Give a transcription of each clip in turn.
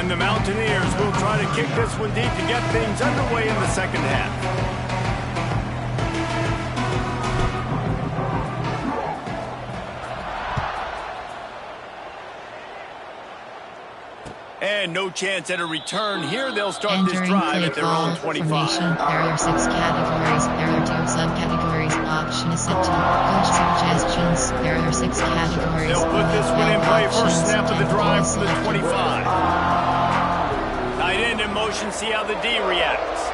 And the Mountaineers will try to kick this one deep to get things underway in the second half. And no chance at a return here. They'll start this drive at their own 25. There are 6 categories. There are 2 subcategories. Option is set to coach suggestions. There are 6 categories. They'll put this one in play. First snap of the drive from the 25. Tight end in motion. See how the D reacts.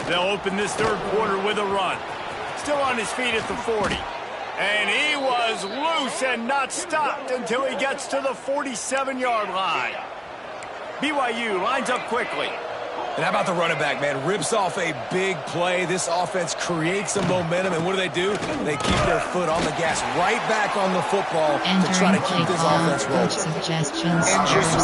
They'll open this third quarter with a run. Still on his feet at the 40. And he was loose and not stopped until he gets to the 47-yard line. BYU lines up quickly. And how about the running back, man? Rips off a big play. This offense creates some momentum, and what do? They keep their foot on the gas, right back on the football to try to keep this offense rolling. And just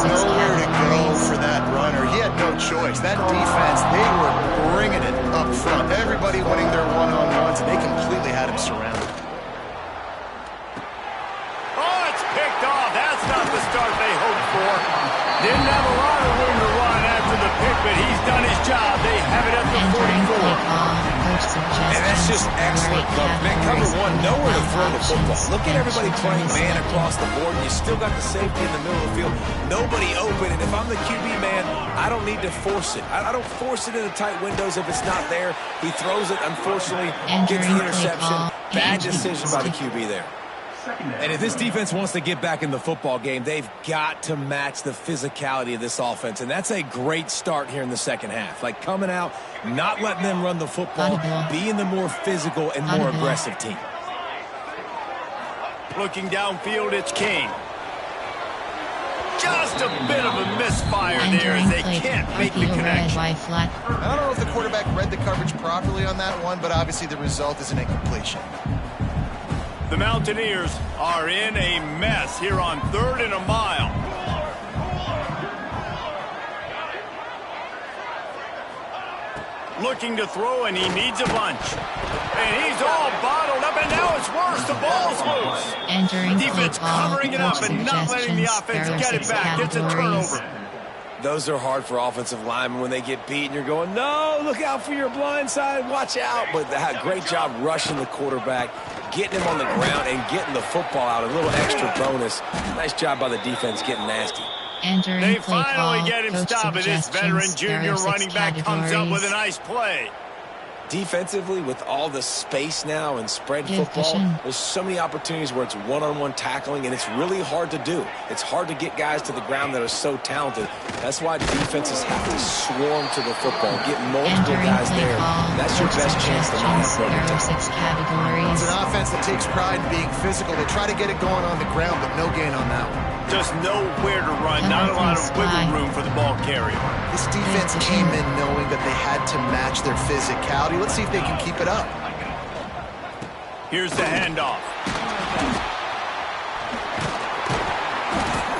nowhere to go for that runner. He had no choice. That defense, they were bringing it up front. Everybody winning their one-on-ones, and they completely had him surrounded. That's not the start they hoped for. Didn't have a lot of room to run after the pick, but he's done his job. They have it at the 44. And that's just excellent. Man, cover one, nowhere to throw the football. Look at everybody playing man across the board. You still got the safety in the middle of the field. Nobody open, and if I'm the QB man, I don't need to force it. I don't force it into tight windows if it's not there. He throws it, unfortunately, gets the interception. Bad decision by the QB there. And if this defense wants to get back in the football game, they've got to match the physicality of this offense. And that's a great start here in the second half. Like coming out, not letting them run the football, being the more physical and more aggressive team. Looking downfield, it's King. Just a bit of a misfire there as they can't make the connection. I don't know if the quarterback read the coverage properly on that one, but obviously the result is an incompletion. The Mountaineers are in a mess here on 3rd and a mile. Looking to throw, and he needs a bunch. And he's all bottled up, and now it's worse. The ball's loose. Defense covering it up and not letting the offense get it back. It's a turnover. Those are hard for offensive linemen when they get beat and you're going, no, look out for your blind side, watch out. But great job rushing the quarterback, getting him on the ground and getting the football out. A little extra bonus. Nice job by the defense getting nasty. They finally get him stopped, and this veteran junior running back comes up with a nice play. Defensively, with all the space now and spread football, there's so many opportunities where it's one-on-one tackling, and it's really hard to do. It's hard to get guys to the ground that are so talented. That's why defenses have to swarm to the football, get multiple guys there. That's your best chance to make it. It's an offense that takes pride in being physical. They try to get it going on the ground, but no gain on that one. Just nowhere to run, not a lot of wiggle room for the ball carrier. This defense came in knowing that they had to match their physicality. Let's see if they can keep it up. Here's the handoff.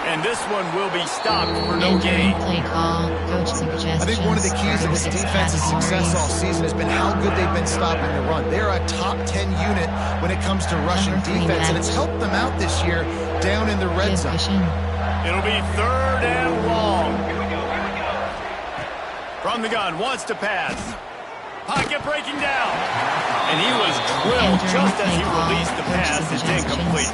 And this one will be stopped for no gain. I think one of the keys of this defense's success all season has been how good they've been stopping the run. They're a top 10 unit when it comes to rushing defense, and it's helped them out this year down in the red zone. It'll be 3rd and long. From the gun, wants to pass. Pocket breaking down. And he was drilled just as he released the pass. It's incomplete.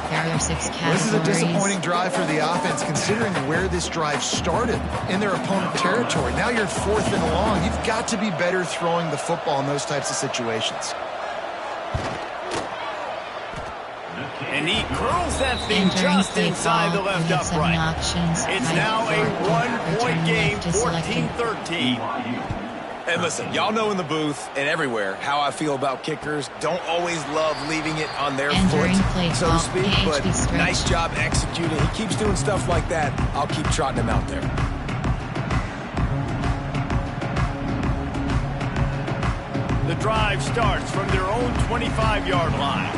This is a disappointing drive for the offense, considering where this drive started in their opponent territory. Now you're 4th and long. You've got to be better throwing the football in those types of situations. And he curls that thing just inside the left upright. It's now a 1-point game, 14-13. And listen, y'all know in the booth and everywhere how I feel about kickers. Don't always love leaving it on their foot, so to speak, but nice job executing. He keeps doing stuff like that. I'll keep trotting him out there. The drive starts from their own 25-yard line.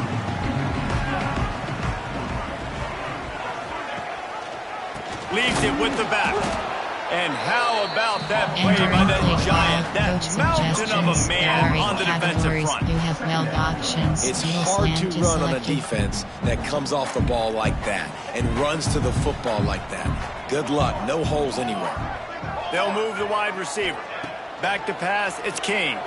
Leaves it with the back. And how about that play by that giant, that mountain of a man on the defensive front? You have well options. It's hard to run on a defense that comes off the ball like that and runs to the football like that. Good luck. No holes anywhere. They'll move the wide receiver. Back to pass, it's King.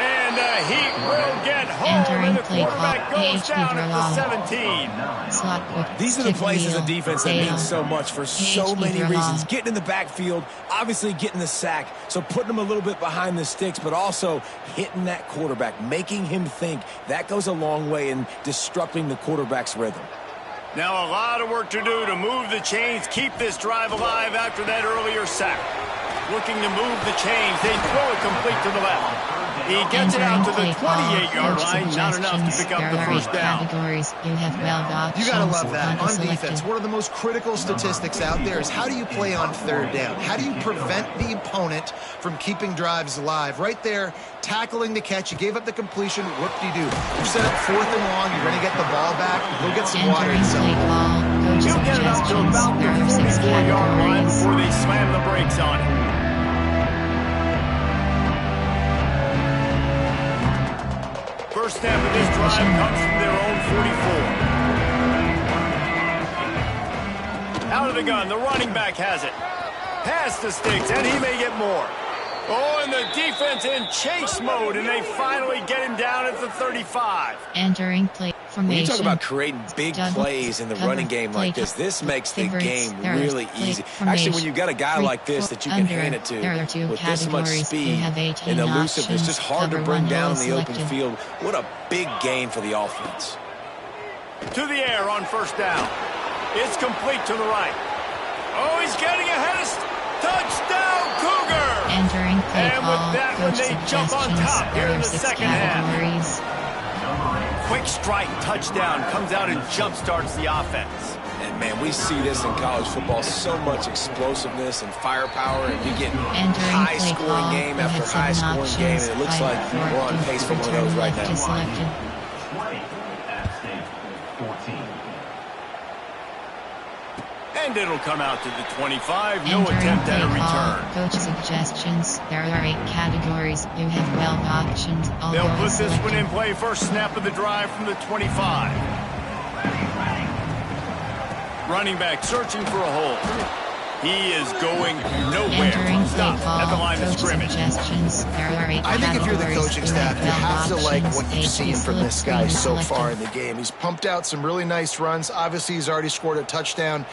And the Heat will get home, and the quarterback goes down at the 17. These are the plays as a defense that mean so much for so many reasons. Getting in the backfield, obviously getting the sack, so putting them a little bit behind the sticks, but also hitting that quarterback, making him think. That goes a long way in disrupting the quarterback's rhythm. Now a lot of work to do to move the chains, keep this drive alive after that earlier sack. Looking to move the chains, they throw it complete to the left. He gets it out to the 28-yard line, not enough to pick up the first down. You gotta love that. On defense, one of the most critical statistics out there is how do you play on third down? How do you prevent the opponent from keeping drives alive? Right there, tackling the catch. You gave up the completion. Whoop-de-doo. You set up 4th and long. You're going to get the ball back. Go get some water and sell. He'll get it up to about the 44-yard line before they slam the brakes on it. First snap of this drive comes from their own 44. Out of the gun, the running back has it. Past the sticks, and he may get more. Oh, and the defense in chase mode, and they finally get him down at the 35. Entering play formation. When you talk about creating big plays in the running game like this makes the game really easy. Actually, when you've got a guy like this that you can hand it to with this much speed and elusiveness, just hard to bring down in the open field, what a big gain for the offense. To the air on first down. It's complete to the right. Oh, he's getting ahead of touchdown, Cougar! Entering play and call, with that one, they jump on top here in the second half. Quick strike touchdown comes out and jump starts the offense. And man, we see this in college football, so much explosiveness and firepower, and you get high-scoring game after high-scoring game, and it looks like we're on pace for one of those right now. And it'll come out to the 25. No attempt at a return. Coach suggestions. There are 8 categories. You have 12 options. They'll put this one in play. First snap of the drive from the 25. Running back searching for a hole. He is going nowhere. Stop at the line of scrimmage. I think if you're the coaching staff, you have to like what you've seen from this guy so far in the game. He's pumped out some really nice runs. Obviously, he's already scored a touchdown.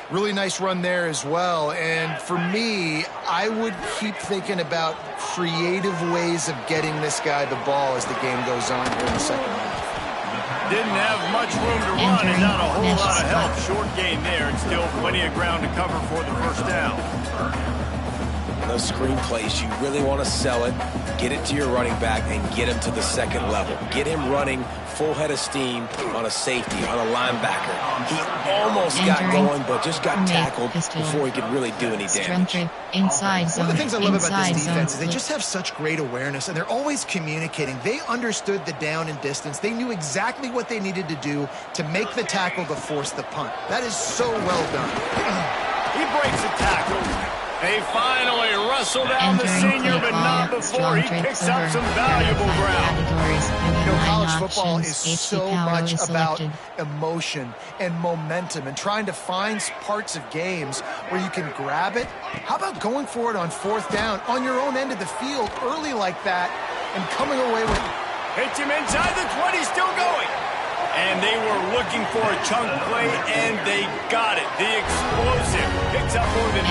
Really nice run there as well. And for me, I would keep thinking about creative ways of getting this guy the ball as the game goes on here in the second half. Didn't have much room to run and not a whole lot of help. Short gain there and still plenty of ground to cover for the first down. Those screen plays, you really want to sell it, get it to your running back, and get him to the second level. Get him running full head of steam on a safety, on a linebacker. He almost got going, but just got tackled before he could really do any damage. Inside zone. One of the things I love about this defense is they just have such great awareness, and they're always communicating. They understood the down and distance. They knew exactly what they needed to do to make the tackle to force the punt. That is so well done. He breaks the tackle. They finally wrestle down the senior, but not before he picks up some valuable ground. You know, college football is so much about emotion and momentum and trying to find parts of games where you can grab it. How about going for it on 4th down on your own end of the field early like that and coming away with it? Hits him inside the 20, still going. And they were looking for a chunk play, and they got it. The explosive picks up more than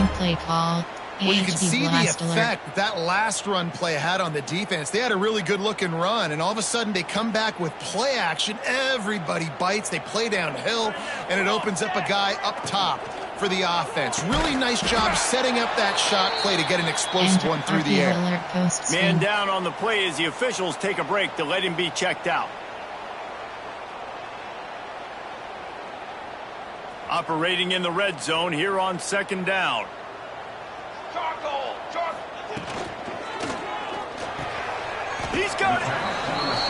30. Play call. Well, you can see the effect that last run play had on the defense. They had a really good-looking run, and all of a sudden they come back with play action. Everybody bites. They play downhill, and it opens up a guy up top for the offense. Really nice job setting up that shot play to get an explosive one through the air. Man down on the play as the officials take a break to let him be checked out. Operating in the red zone here on second down. He's got it.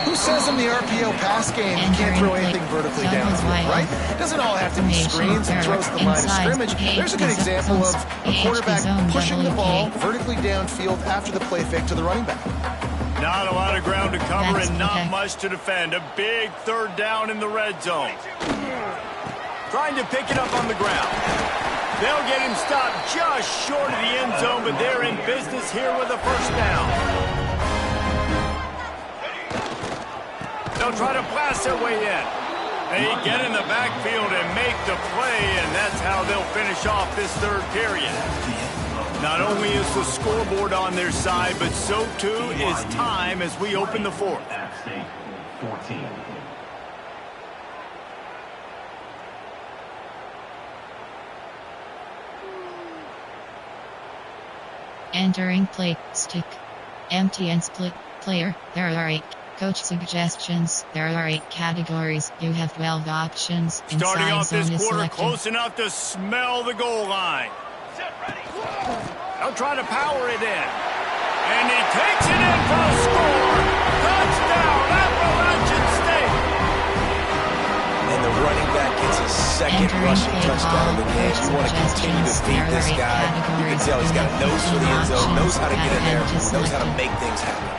Who says in the RPO pass game you can't throw anything vertically downfield, right? It doesn't all have to be screens and throws to the line of scrimmage. There's a good example of a quarterback pushing the ball vertically downfield after the play fake to the running back. Not a lot of ground to cover and not much to defend. A big third down in the red zone. Trying to pick it up on the ground. They'll get him stopped just short of the end zone, but they're in business here with a first down. They'll try to blast their way in. They get in the backfield and make the play, and that's how they'll finish off this third period. Not only is the scoreboard on their side, but so too is time as we open the fourth. Entering play, stick. Empty and split, player, there are 8. Coach suggestions, there are 8 categories, you have 12 options. Starting off this quarter selected. close enough to smell the goal line. They'll try to power it in. And he takes it in for a score. Touchdown, Appalachian State. And the running back gets his second rushing touchdown of the game. You want to continue to feed this guy. You can tell he's got a nose for the end zone, knows how to get in there, knows how to make things happen.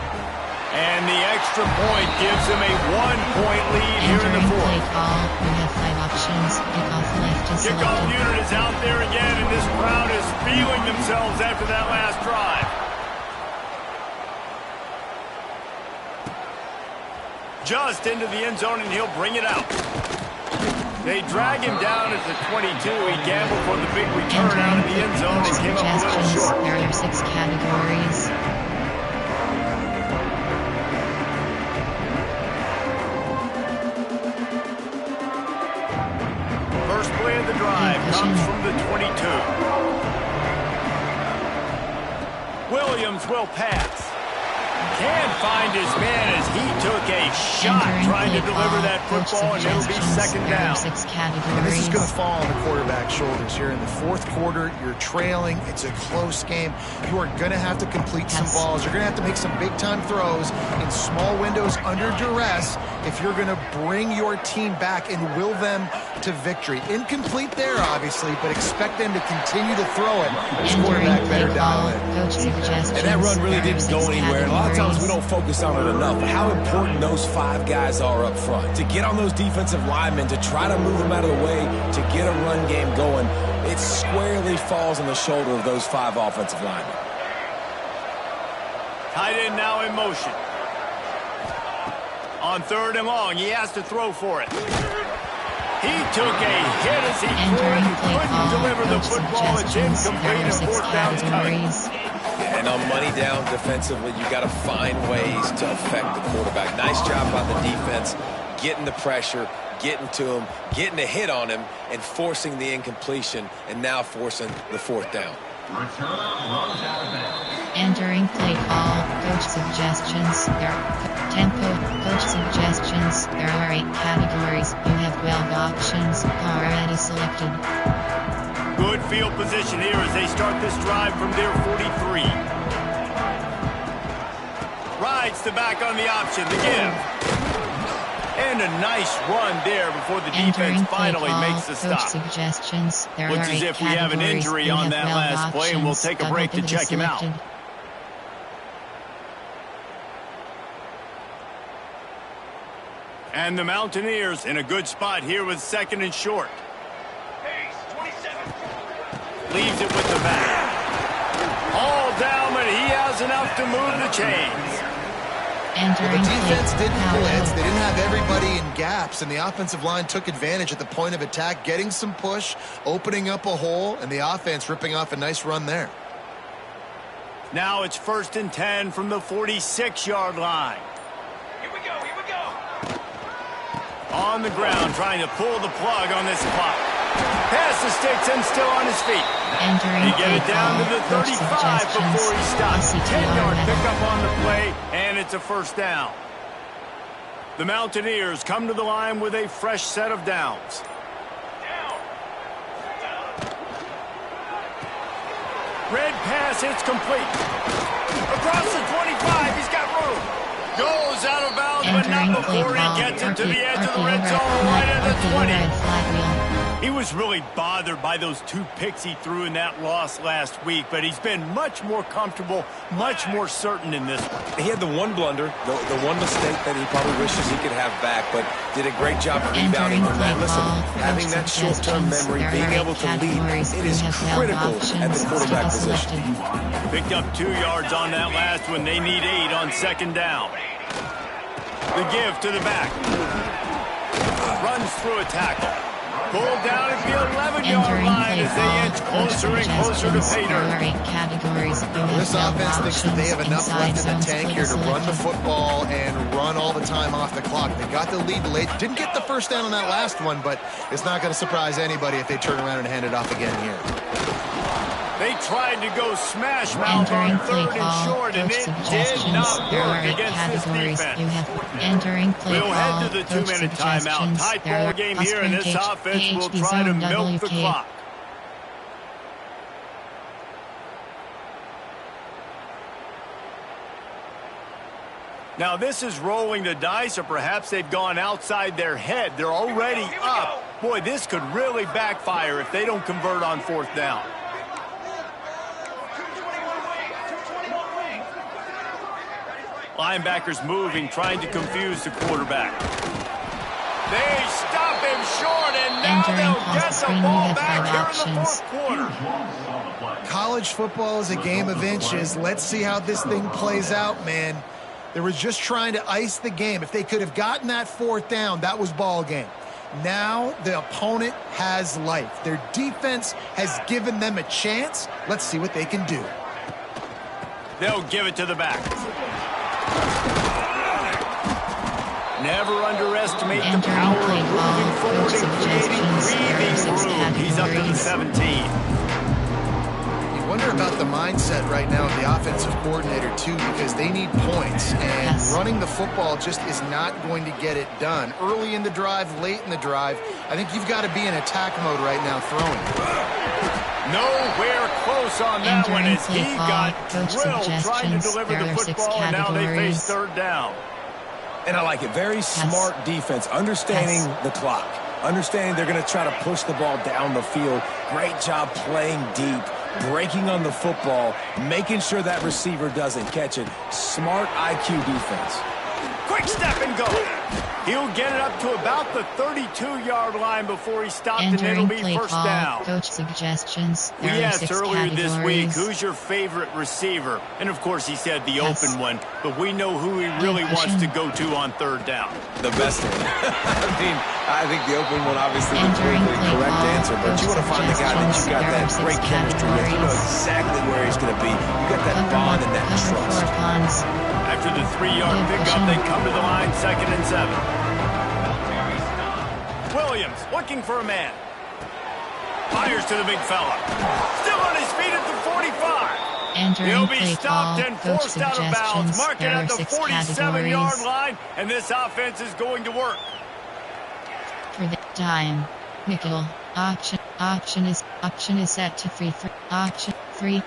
And the extra point gives him a 1-point lead here in the fourth. Play call, you have 5 options. Kickoff left is Kickoff selected. unit is out there again, and this crowd is feeling themselves after that last drive. Just into the end zone, and he'll bring it out. They drag him down at the 22. He gambled for the big return out of the end zone and came up a little short. There are 6 categories. First play of the drive comes from the 22. Williams will pass. Can't find his man as he took a shot trying to deliver that football, and it'll be second down. And this is going to fall on the quarterback's shoulders here in the fourth quarter. You're trailing. It's a close game. You are going to have to complete some balls. You're going to have to make some big-time throws in small windows under duress if you're going to bring your team back and will them to victory. Incomplete there, obviously, but expect them to continue to throw it. This quarterback better dial in. And that run really didn't go anywhere. And a lot of times we don't focus on it enough. How important those 5 guys are up front. To get on those defensive linemen, to try to move them out of the way, to get a run game going, it squarely falls on the shoulder of those 5 offensive linemen. Tight end now in motion. On third and long, he has to throw for it. He took a hit as he threw it and couldn't deliver the football. It's incomplete and fourth down's coming. And on money down defensively, you got to find ways to affect the quarterback. Nice job by the defense, getting the pressure, getting to him, getting a hit on him, and forcing the incompletion, and now forcing the fourth down. Entering play call, coach suggestions, there are tempo, coach suggestions, there are 8 categories, you have 12 options, already selected. Good field position here as they start this drive from their 43. Rides the back on the option, the give. And a nice run there before the defense finally makes the stop. Suggestions. There Looks as if we have an injury on that last play, and we'll take a break to check him out. And the Mountaineers in a good spot here with second and short. Leaves it with the back. All down, but he has enough to move the chains. Well, the defense didn't blitz. They didn't have everybody in gaps, and the offensive line took advantage at the point of attack, getting some push, opening up a hole, and the offense ripping off a nice run there. Now it's 1st and 10 from the 46-yard line. Here we go, here we go. On the ground, trying to pull the plug on this clock. Pass the sticks and still on his feet. He get it down to the 35 before he stops. 10-yard pickup on the play, and it's a first down. The Mountaineers come to the line with a fresh set of downs. Red pass hits complete. Across the 25, he's got room. Goes out of bounds, but not before he gets it to the edge of the red zone, right at the 20. He was really bothered by those 2 picks he threw in that loss last week, but he's been much more comfortable, much more certain in this one. He had the one blunder, the one mistake that he probably wishes he could have back, but did a great job rebounding from that. Listen, having that short-term memory, being able to lead, it is critical at the quarterback position. Picked up 2 yards on that last one. They need 8 on second down. The give to the back. Runs through a tackle. Pulled down at the 11-yard line as they inch closer and closer to pay dirt. This offense thinks that they have enough left in the tank here to run the football and run all the time off the clock. They got the lead late. Didn't get the first down on that last one, but it's not going to surprise anybody if they turn around and hand it off again here. They tried to go smash mouth on 3rd and short, and it did not work against this defense. We'll head to the 2-minute timeout. Tight ball game here, and this offense will try to milk the clock. Now, this is rolling the dice, or perhaps they've gone outside their head. They're already up. Boy, this could really backfire if they don't convert on 4th down. Linebackers moving, trying to confuse the quarterback. They stop him short, and now they'll get the ball back here in the 4th quarter. College football is a game of inches. Let's see how this thing plays out, man. They were just trying to ice the game. If they could have gotten that 4th down, that was ball game. Now the opponent has life. Their defense has given them a chance. Let's see what they can do. They'll give it to the back. Never underestimate the power of moving forward and creating breathing room. He's up to the 17. You wonder about the mindset right now of the offensive coordinator, too, because they need points, and running the football just is not going to get it done. Early in the drive, late in the drive, I think you've got to be in attack mode right now throwing. Nowhere close on that one as he got drilled trying to deliver the football, and now they face 3rd down. And I like it. Very smart defense, understanding the clock, understanding they're going to try to push the ball down the field. Great job playing deep, breaking on the football, making sure that receiver doesn't catch it. Smart IQ defense. Quick step and go. He'll get it up to about the 32-yard line before he stopped, and it'll be 1st down. Coach suggestions. We asked earlier this week, who's your favorite receiver? And, of course, he said the open one, but we know who he really wants to go to on 3rd down. The best one. I think the open one obviously is the correct answer, but you want to find the guy that you got that great chemistry with. You know exactly where he's going to be. You got that bond and that trust. After the 3-yard pickup, they come to the line, 2nd and 7. Williams looking for a man. Fires to the big fella. Still on his feet at the 45. He'll be stopped and forced out of bounds. Mark it at the 47-yard line, and this offense is going to work. For the time, nickel option is set to free. Option 3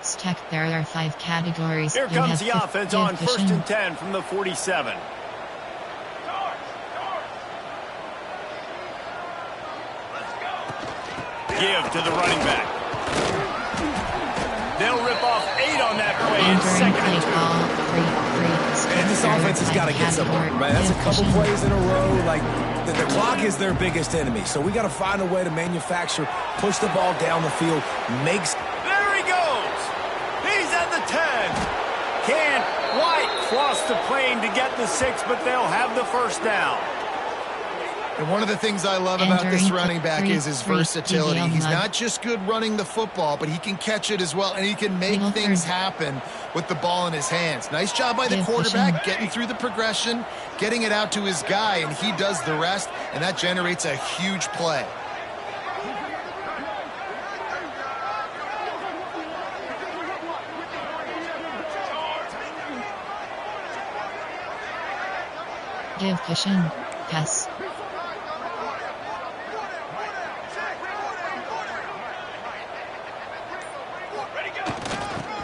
stack. There are 5 categories. Here comes the offense on 1st and 10 from the 47. Give to the running back. They'll rip off 8 on that play in 2nd and 2. And this offense has got to get somewhere, man. That's a couple plays in a row. Like, the clock is their biggest enemy. So we got to find a way to manufacture, push the ball down the field, There he goes. He's at the 10. Can't quite cross the plane to get the 6, but they'll have the 1st down. And one of the things I love about this running back is his versatility. He's not just good running the football, but he can catch it as well, and he can make things happen with the ball in his hands. Nice job by the quarterback getting through the progression, getting it out to his guy, and he does the rest, and that generates a huge play. Give cushion. Pass.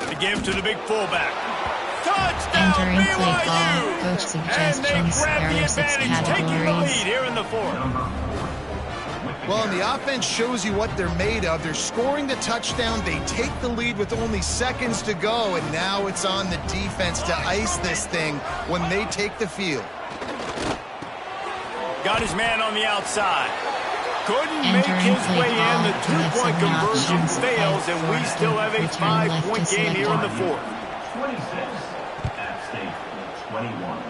The give to the big fullback. Touchdown, Entering play call, BYU! coach suggestions, And they there are grab 6 the advantage, taking the categories. lead here in the fourth. Well, and the offense shows you what they're made of. They're scoring the touchdown. They take the lead with only seconds to go, and now it's on the defense to ice this thing when they take the field. Got his man on the outside. Couldn't make Entering his play way in. call, The you have 2-point 7 conversion options. fails, Play and we forward, still have a return left 5-point to game here in the select. fourth. 26. App State 21.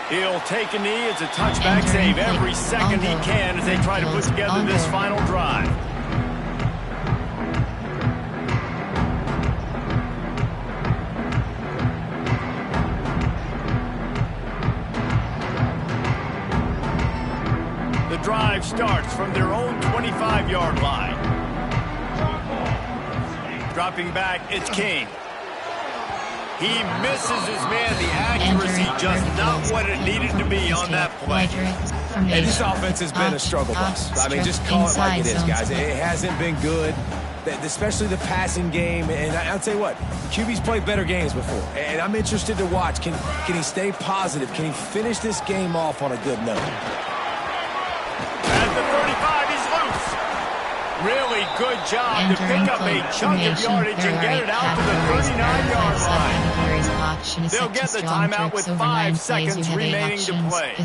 He'll take a knee. It's a touchback Entering save every second he can as they try to put together this final drive. The drive starts from their own 25-yard line. Dropping back, it's King. He misses his man. The accuracy just not what it needed to be on that play. And this offense has been a struggle bus. I mean, just call it like it is, guys. It hasn't been good, especially the passing game. And I'll tell you what, QB's played better games before. And I'm interested to watch. Can he stay positive? Can he finish this game off on a good note? At the 35, he's loose. Really good job to pick up a chunk of yardage and get it out to the 39-yard line. They'll get the timeout with 5 seconds remaining to play.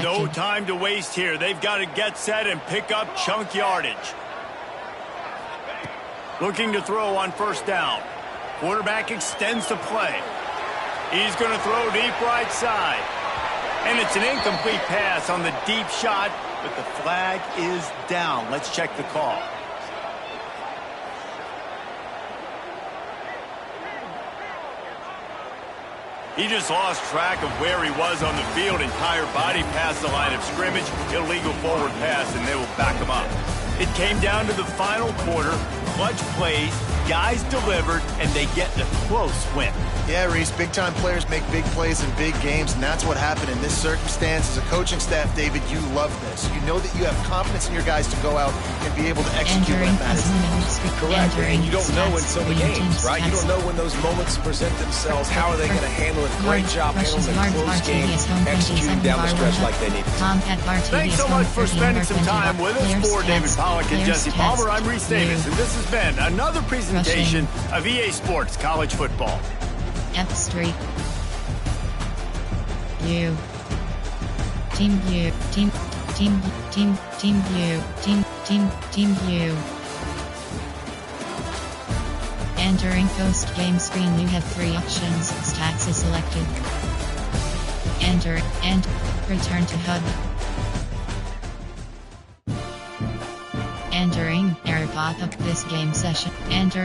No time to waste here. They've got to get set and pick up chunk yardage. Looking to throw on first down. Quarterback extends the play. He's going to throw deep right side. And it's an incomplete pass on the deep shot, but the flag is down. Let's check the call. He just lost track of where he was on the field. Entire body past the line of scrimmage. Illegal forward pass, and they will back him up. It came down to the final quarter. Clutch plays, guys delivered, and they get the close win. Yeah, Reese, big-time players make big plays in big games, and that's what happened in this circumstance. As a coaching staff, David, you love this. You know that you have confidence in your guys to go out and be able to execute when it matters. Correct, and you don't know until the games, right? You don't know when those moments present themselves. How are they going to handle it? Great job handling a close game, executing down the stretch like they need to. Thanks so much for spending some time with us. For David Pollack and Jesse Palmer, I'm Reese Davis, and this has been another presentation of EA Sports College Football. F Street. U. Team U. Team U. Team U. Entering post-game screen, you have 3 options. Stats is selected. Enter and return to HUD. Entering error pop-up this game session. Entering